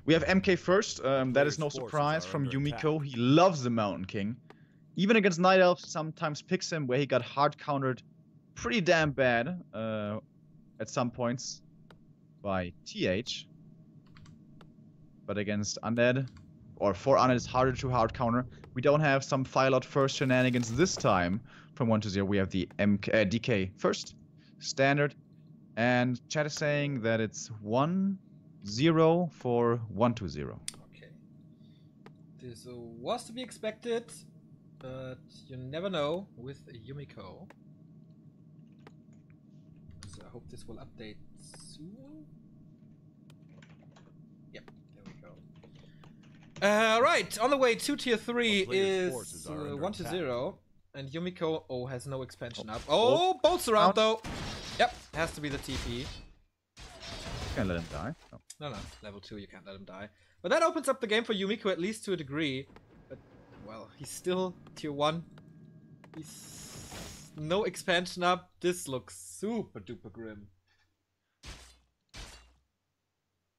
We have MK first. That is no surprise from Yumiko. He loves the Mountain King. Even against Night Elf, sometimes picks him where he got hard countered pretty damn bad at some points by TH. But against Undead, or for Undead, it's harder to hard counter. We don't have some file out first shenanigans this time from 1 to 0. We have the DK first, standard. And chat is saying that it's 1-0 for 1 to 0. Okay. This was to be expected, but you never know with Yumiko. So I hope this will update soon. Yep, there we go. Right, on the way to tier 3 is 1 to 0. And Yumiko has no expansion up. Oh, bolts around though. Yep, has to be the TP. Can't let him die. No, level 2, you can't let him die. But that opens up the game for Yumiko at least to a degree. But, well, he's still tier 1. He's no expansion up. This looks super duper grim.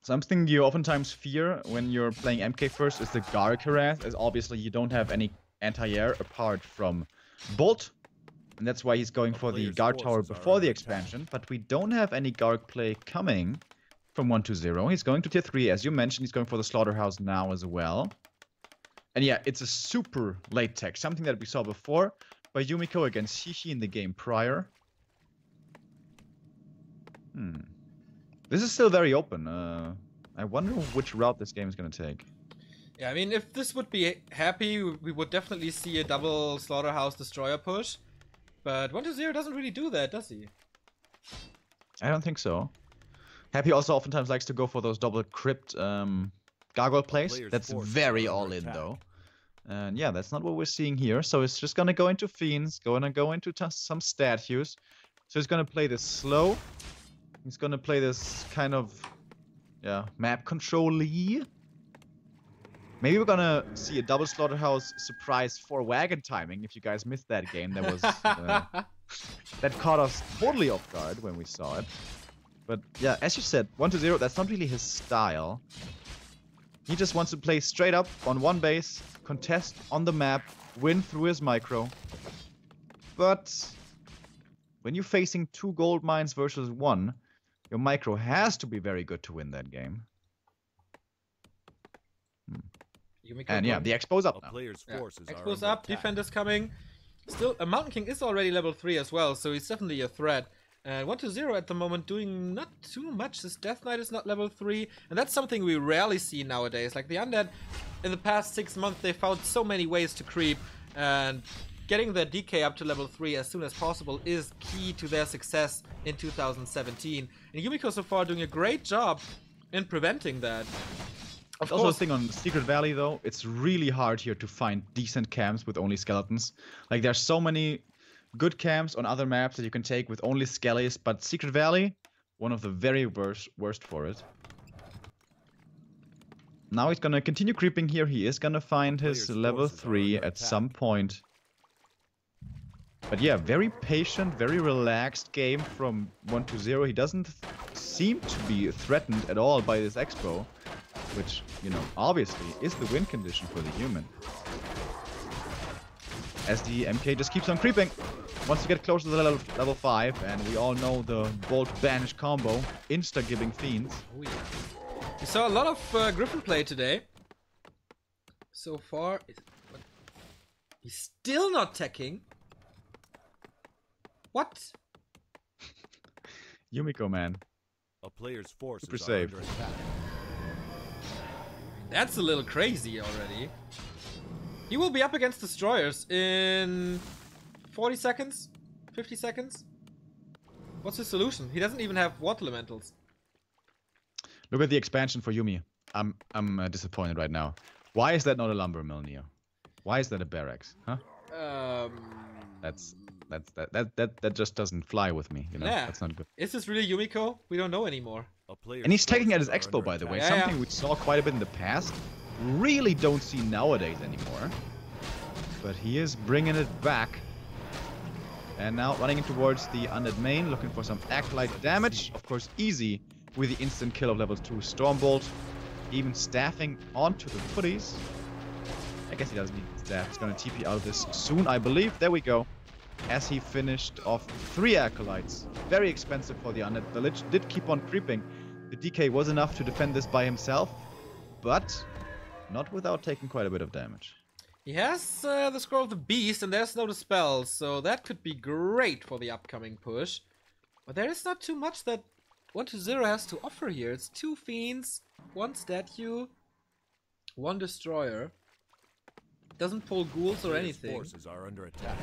Something you oftentimes fear when you're playing MK first is the Garg harass, as obviously you don't have any anti-air apart from Bolt. And that's why he's going for the guard tower before the expansion. But we don't have any Garg play coming from 1 to 0. He's going to tier 3. As you mentioned, he's going for the Slaughterhouse now as well. And yeah, it's a super late tech. Something that we saw before by Yumiko against Shishi in the game prior. This is still very open. I wonder which route this game is going to take. Yeah, I mean, if this would be happy, we would definitely see a double Slaughterhouse Destroyer push. But 1 to 0 doesn't really do that, does he? I don't think so. Happy also oftentimes likes to go for those double crypt gargoyle plays. That's very all in though. And yeah, that's not what we're seeing here. So it's just gonna go into Fiends, gonna go into some statues. So he's gonna play this slow. He's gonna play this kind of map control-y. Maybe we're gonna see a double Slaughterhouse surprise for wagon timing. If you guys missed that game, that was that caught us totally off guard when we saw it. But yeah, as you said, 1 to 0, that's not really his style. He just wants to play straight up on one base, contest on the map, win through his micro. But when you're facing 2 gold mines versus 1, your micro has to be very good to win that game. And yeah, the Expo's up now. Expo's up, defender's coming. Still, a Mountain King is already level 3 as well, so he's definitely a threat. And 1 to 0 at the moment doing not too much. This Death Knight is not level 3, and that's something we rarely see nowadays. Like the Undead, in the past 6 months, they found so many ways to creep, and getting their DK up to level 3 as soon as possible is key to their success in 2017. And Yumiko so far doing a great job in preventing that. Of also, the thing on Secret Valley, though, it's really hard here to find decent camps with only skeletons. Like, there's so many good camps on other maps that you can take with only skellies, but Secret Valley, one of the very worst for it. Now he's gonna continue creeping here. He is gonna find his level 3 at some point. But yeah, very patient, very relaxed game from 1 to 0. He doesn't seem to be threatened at all by this Expo, which, you know, obviously is the win condition for the human. As the MK just keeps on creeping. Wants to get closer to the level 5, and we all know the Bolt Banish combo, insta-giving Fiends. Oh yeah. We saw a lot of Griffin play today. So far, he's still not teching. What? Yumiko, man. A player's force super safe. That's a little crazy already. He will be up against Destroyers in 40 seconds? 50 seconds? What's his solution? He doesn't even have water elementals. Look at the expansion for Yumi. I'm disappointed right now. Why is that not a lumber mill, Neo? Why is that a barracks? Huh? That just doesn't fly with me, you know? Yeah. That's not good. Is this really Yumiko? We don't know anymore. And he's taking at his Expo, by the way. Something we saw quite a bit in the past. Really don't see nowadays anymore. But he is bringing it back. And now running in towards the Undead main, looking for some Acolyte damage. Of course, easy with the instant kill of level 2 Stormbolt. Even staffing onto the footies. I guess he doesn't need staff. He's gonna TP out of this soon, I believe. There we go. As he finished off 3 acolytes. Very expensive for the undead. The Lich did keep on creeping. The DK was enough to defend this by himself, but not without taking quite a bit of damage. He has the Scroll of the Beast, and there's no Dispel, so that could be great for the upcoming push. But there is not too much that 120 has to offer here. It's 2 Fiends, 1 Statue, 1 Destroyer. Doesn't pull ghouls or anything. Forces are under attack.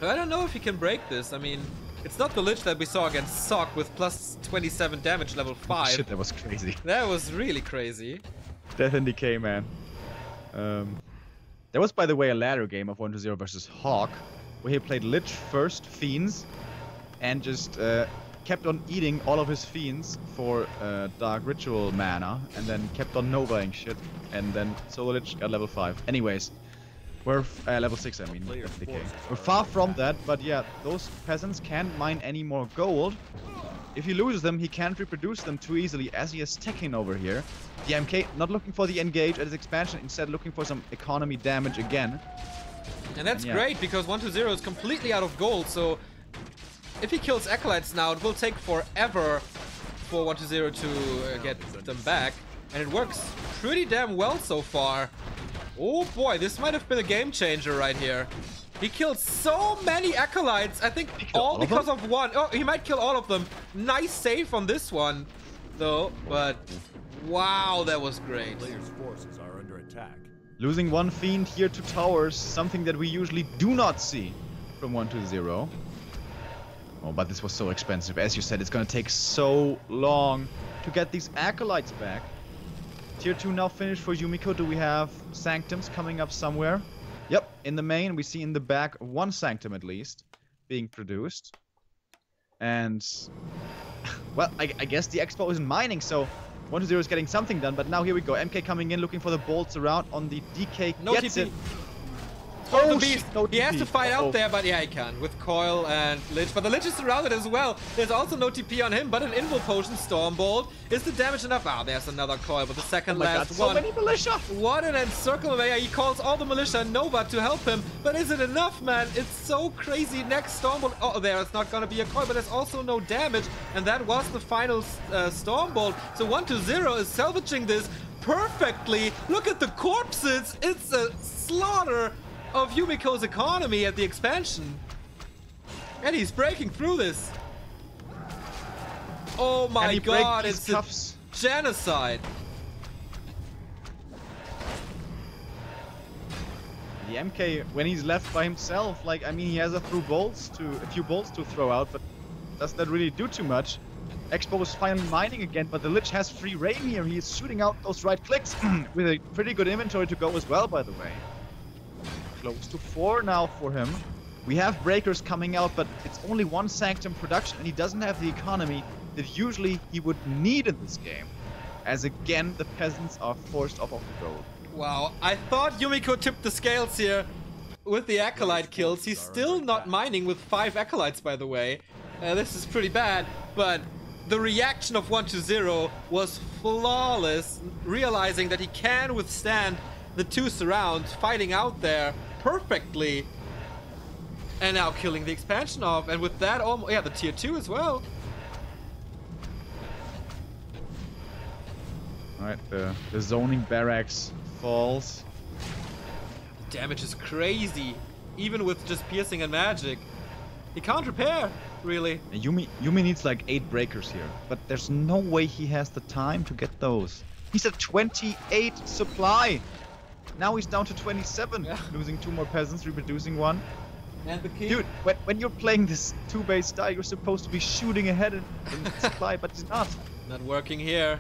I don't know if he can break this. I mean, it's not the Lich that we saw against Sock with plus 27 damage level 5. Shit, that was crazy. That was really crazy. Death and Decay, man. There was, by the way, a ladder game of 120 versus Hawk, where he played Lich first, Fiends, and just kept on eating all of his Fiends for Dark Ritual mana, and then kept on Novaing shit, and then Solo Lich got level 5. Anyways, we're level 6, I mean, Death and Decay. We're far from that, but yeah, those peasants can't mine any more gold. If he loses them, he can't reproduce them too easily, as he is stacking over here. The MK not looking for the engage at his expansion, instead looking for some economy damage again. And that's great, because 120 is completely out of gold, so if he kills Acolytes now, it will take forever for 120 to get them back. And it works pretty damn well so far. Oh boy, this might have been a game changer right here. He killed so many Acolytes, I think all because of one. Oh, he might kill all of them. Nice save on this one, though, but wow, that was great. Players' forces are under attack. Losing 1 Fiend here to towers, something that we usually do not see from 120. Oh, but this was so expensive. As you said, it's gonna take so long to get these Acolytes back. Tier 2 now finished for Yumiko. Do we have Sanctums coming up somewhere? Yep, in the main, we see in the back 1 Sanctum at least being produced. And, well, I guess the Expo isn't mining, so 120 is getting something done. But now here we go. MK coming in, looking for the bolts around on the DK. No gets TP. it. Oh, Oh, beast. no He has TP. to fight Uh-oh. out there, but yeah, he can. With Coil and Lich. But the Lich is surrounded as well. There's also no TP on him, but an Invul Potion, Stormbolt. Is the damage enough? Ah, there's another Coil, but the second Oh my last God, so one. many militia. What an encircle there. He calls all the militia Nova to help him. But is it enough, man? It's so crazy. Next Stormbolt. Oh, there's not going to be a Coil, but there's also no damage. And that was the final Stormbolt. So 120 is salvaging this perfectly. Look at the corpses. It's a slaughter of Yumiko's economy at the expansion. And he's breaking through this. Oh my god, it's a genocide. The MK, when he's left by himself, like, I mean, he has a few bolts to throw out, but does that really do too much? Expo is finally mining again, but the Lich has free reign here. He is shooting out those right clicks with a pretty good inventory to go as well, by the way. Close to 4 now for him. We have breakers coming out, but it's only 1 Sanctum production, and he doesn't have the economy that usually he would need in this game. As again, the peasants are forced off of the gold. Wow, I thought Yumiko tipped the scales here with the Acolyte kills. He's still not mining with 5 Acolytes, by the way. This is pretty bad, but the reaction of 120 was flawless, realizing that he can withstand the 2 surrounds, fighting out there perfectly, and now killing the expansion off, and with that, yeah, the tier 2 as well. Alright, the zoning barracks falls. Damage is crazy, even with just piercing and magic. He can't repair, really. And Yumi needs like 8 breakers here, but there's no way he has the time to get those. He's at 28 supply. Now he's down to 27, losing 2 more peasants, reproducing 1. And the king. Dude, when you're playing this 2-base style, you're supposed to be shooting ahead in supply, but he's not. Not working here.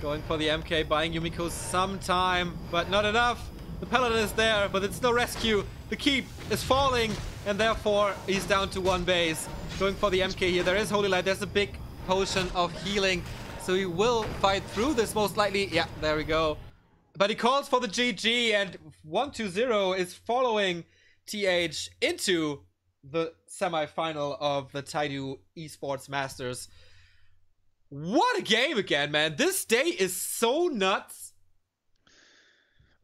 Going for the MK, buying Yumiko some time, but not enough. The Paladin is there, but it's no rescue. The keep is falling, and therefore he's down to 1 base. Going for the MK here. There is Holy Light. There's a big potion of healing, so he will fight through this most likely. Yeah, there we go. But he calls for the GG, and 120 is following TH into the semi-final of the Taidu Esports Masters. What a game again, man. This day is so nuts.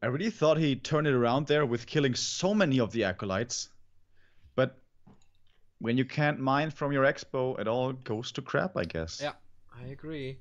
I really thought he turned it around there with killing so many of the acolytes. But when you can't mine from your expo, it all goes to crap, I guess. Yeah, I agree.